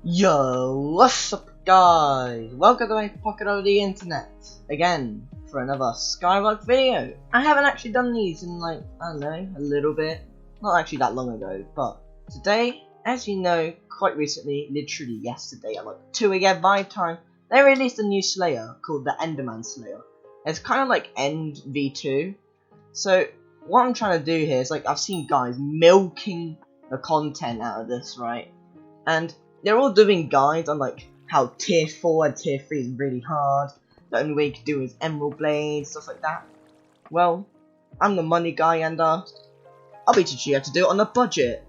Yo, what's up guys? Welcome to my pocket of the internet again for another skyblock video. I haven't actually done these in I don't know, a little bit. Not actually that long ago, but today, as you know, quite recently, literally yesterday at 2 AM my time, they released a new Slayer called the Enderman Slayer. It's kind of like End V2. So what I'm trying to do here is I've seen guys milking the content out of this, right? And they're all doing guides on how tier 4 and tier 3 is really hard. The only way you can do is emerald blades, stuff like that. Well, I'm the money guy and I'll be teaching you how to do it on a budget.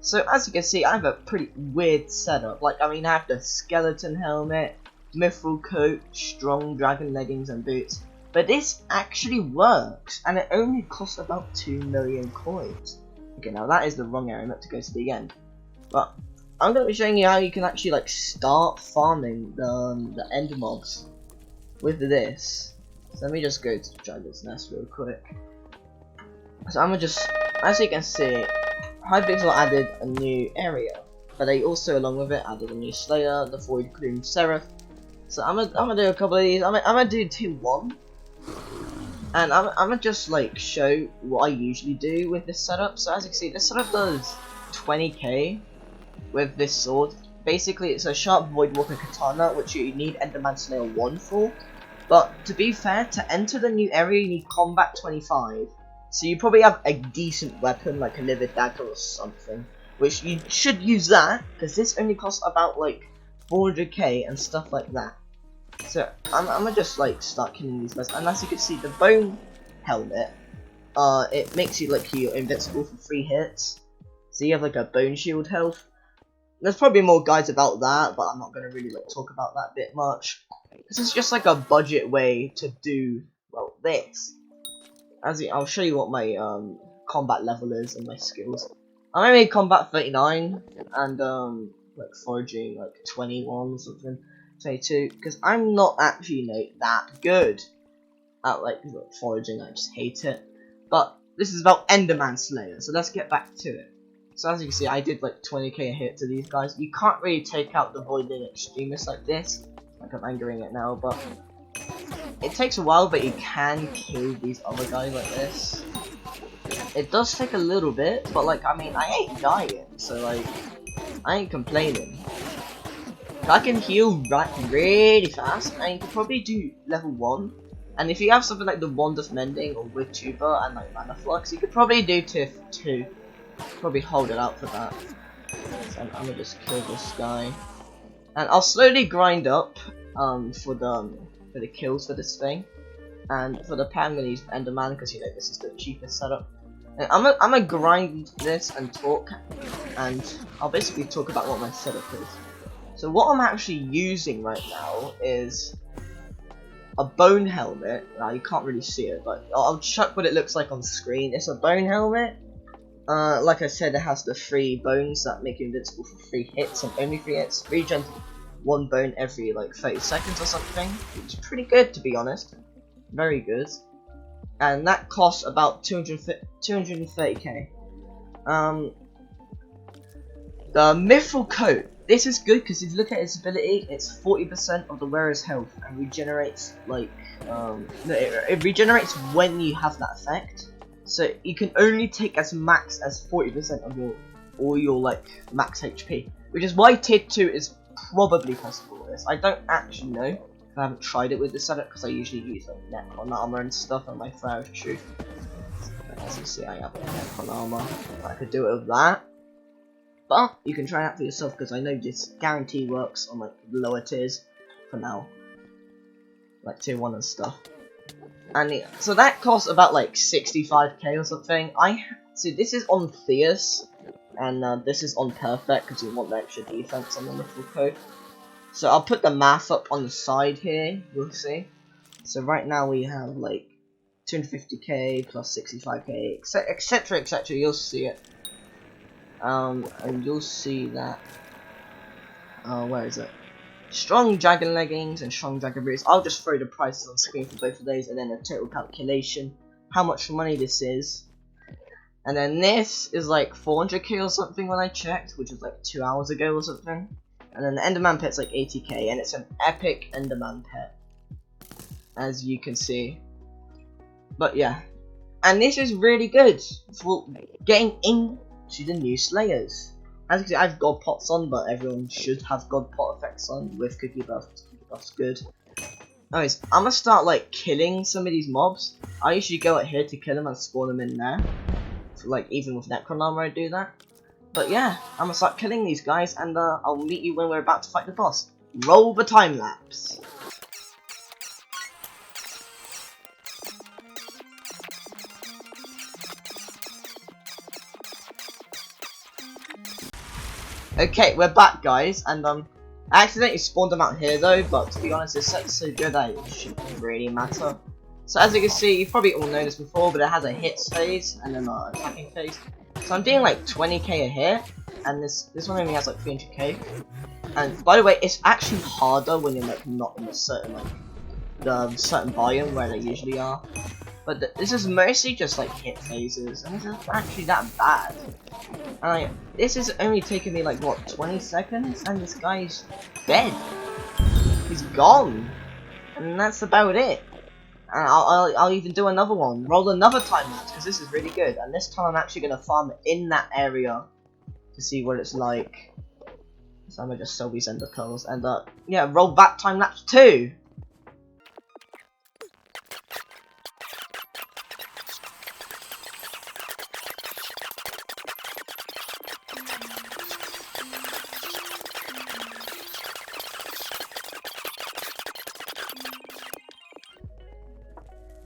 So as you can see, I have a pretty weird setup. I have the skeleton helmet, mithril coat, strong dragon leggings and boots. But this actually works, and it only costs about 2 million coins. Okay, now that is the wrong area, not to go to the end. But I'm going to be showing you how you can actually start farming the end mobs with this. So let me just go to the dragon's nest real quick. So I'm gonna just, as you can see, Hypixel added a new area, but they also along with it added a new Slayer, the Void Gloom Seraph. So I'm gonna do a couple of these. I'm gonna do tier 1, and I'm gonna just show what I usually do with this setup. So as you can see, this setup does 20k. With this sword. Basically it's a sharp Voidwalker katana, which you need Enderman Slayer 1 for. But to be fair, to enter the new area you need combat 25. So you probably have a decent weapon like a livid dagger or something, which you should use that, because this only costs about 400k and stuff like that. So I'm gonna just start killing these guys, and as you can see, the bone helmet, it makes you you're invincible for 3 hits. So you have a bone shield health. There's probably more guides about that, but I'm not going to really talk about that bit much. This is just a budget way to do, well, this. I'll show you what my combat level is and my skills. I'm only combat 39 and foraging 21 or something, 22, because I'm not actually that good at foraging. I just hate it. But this is about Enderman Slayer, so let's get back to it. So as you can see, I did 20k a hit to these guys. You can't really take out the Voiding Extremists like this. I'm angering it now, but it takes a while, but you can kill these other guys like this. It does take a little bit, but I ain't dying, so I ain't complaining. I can heal really fast, and you can probably do level 1. And if you have something like the Wand of Mending or with Tuber and Mana Flux, you could probably do tier 2. Probably hold it out for that. So I'm gonna just kill this guy, and I'll slowly grind up for the kills for this thing, and for the pet I'm gonna use Enderman because this is the cheapest setup. And I'm gonna grind this and talk, and I'll basically talk about what my setup is. So what I'm actually using right now is a bone helmet. Now you can't really see it, but I'll chuck what it looks like on screen. It's a bone helmet. Like I said, it has the 3 bones that make you invincible for 3 hits, and only 3 hits. Regen 1 bone every 30 seconds or something, which is pretty good to be honest. Very good. And that costs about 230k. The mithril coat. This is good because if you look at its ability, it's 40% of the wearer's health and regenerates it regenerates when you have that effect. So you can only take as max as 40% of your max HP, which is why tier 2 is probably possible with this. I don't actually know. I haven't tried it with this setup because I usually use Necron armor and stuff on my Flower of Truth. As you see, I have Necron armor. I could do it with that, but you can try it out for yourself because I know this guarantee works on lower tiers for now, tier 1 and stuff. And so that costs about 65k or something. So this is on Theus, and this is on Perfect because you want the extra defense on the mithril coat. So I'll put the math up on the side here. You'll see. So right now we have 250k plus 65k, etc, etc. You'll see it. And you'll see that. Where is it? Strong dragon leggings and strong dragon boots. I'll just throw the prices on screen for both of those, and then a total calculation how much money this is. And then this is 400k or something when I checked, which was 2 hours ago or something. And then the enderman pet's like 80k, and it's an epic enderman pet, as you can see. But yeah, and this is really good for getting into the new slayers. As you can see, I have god pots on, but everyone should have god pot effects on with cookie buffs. Cookie buffs good. Anyways, I'm gonna start like killing some of these mobs. I usually go out here to kill them and spawn them in there. So, like even with Necron armor I do that. But yeah, I'm gonna start killing these guys, and I'll meet you when we're about to fight the boss. Roll the time lapse. Okay, we're back, guys, and I accidentally spawned them out here though, but to be honest, this set's so good that it shouldn't really matter. So as you can see, you've probably all known this before, but it has a hits phase and then an attacking phase. So I'm doing like 20k a hit, and this one only has like 300k. And by the way, it's actually harder when you're like not in a certain certain biome where they usually are. But this is mostly just like hit phases, and this isn't actually that bad. And this is only taking me like what 20 seconds, and this guy's dead. He's gone, and that's about it. And I'll even do another one, roll another time lapse, because this is really good. And this time I'm actually gonna farm in that area to see what it's like. So I'm gonna just sell these ender pearls, and yeah, roll back time lapse 2.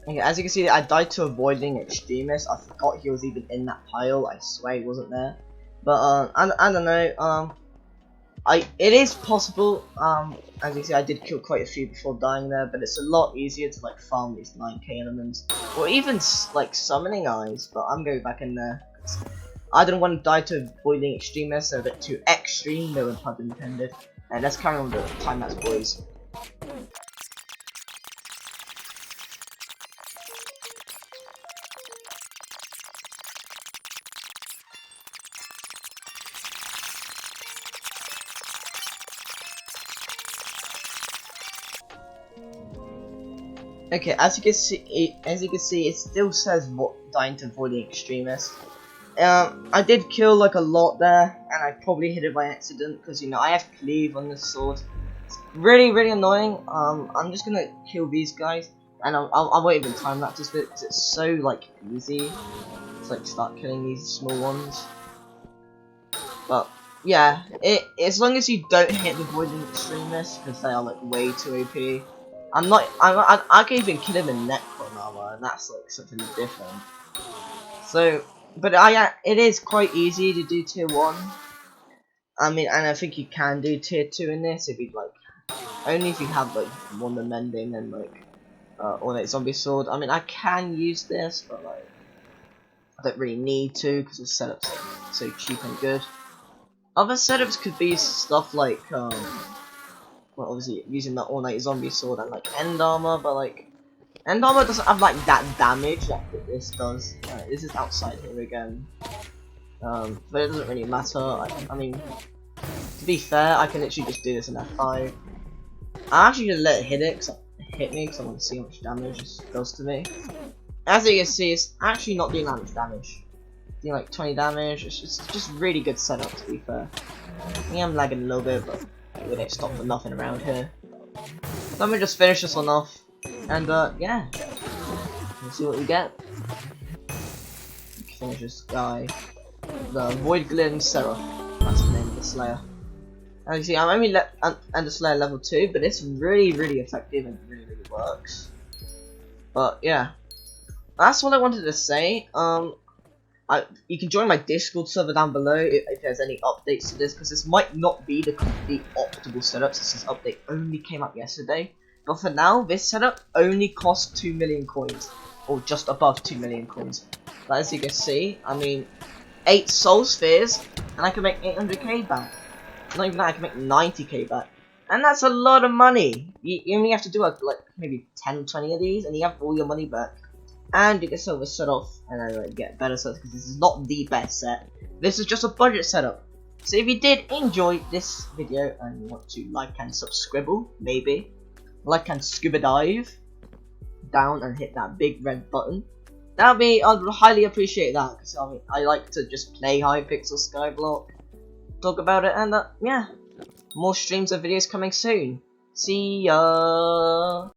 Okay, as you can see, I died to a Voidwalker extremist. I forgot he was even in that pile. I swear he wasn't there. But I don't know. It is possible. As you see, I did kill quite a few before dying there, but it's a lot easier to like farm these 9k elements, or even like summoning eyes. But I'm going back in there. I don't want to die to a Voidwalker extremist. They're a bit too extreme. No pun intended. And let's carry on with the time lapse, boys. Okay, as you can see, it still says what dying to Voidwalker extremist. I did kill like a lot there, and I probably hit it by accident because you know I have cleave on this sword. It's really annoying. I'm just gonna kill these guys, and I won't even time lapse this bit because it's so like easy to like start killing these small ones. But yeah, as long as you don't hit the Voidwalker extremists because they are like way too OP. I can even kill him in Necron armor, and that's like something different. So, but it is quite easy to do tier 1. I mean, and I think you can do tier 2 in this if you like, only if you have like one the mending and like ornate zombie sword. I mean, I can use this, but like I don't really need to because the setup's like, so cheap and good. Other setups could be stuff like well, obviously using that ornate zombie sword and like end armor, but like end armor doesn't have like that damage that this does. This is outside here again, but it doesn't really matter. I mean, to be fair, I can literally just do this in F5. I'm actually gonna let it hit me because I want to see how much damage this does to me. As you can see, it's actually not doing that much damage. It's doing like 20 damage. It's just really good setup, to be fair. I think I'm lagging a little bit, but we don't stop for nothing around here. Let me just finish this one off, and yeah, let's see what we get. Finish this guy, the Voidwalker Seraph. That's the name of the Slayer. As you see, I'm only Ender Slayer level 2, but it's really effective and really works. But yeah, that's what I wanted to say. You can join my Discord server down below if there's any updates to this, because this might not be the complete optimal setup since this update only came out yesterday. But for now, this setup only costs 2 million coins, or just above 2 million coins. But as you can see, I mean, 8 soul spheres, and I can make 800k back. Not even that, I can make 90k back. And that's a lot of money. You only have to do like maybe 10, 20 of these, and you have all your money back. And you get silver set off, and then get better sets, because this is not the best set. This is just a budget setup. So if you did enjoy this video and you want to like and subscribe, maybe like and scuba dive down and hit that big red button, I'd highly appreciate that, because I mean, I like to just play Hypixel Skyblock, talk about it, and yeah, more streams and videos coming soon. See ya.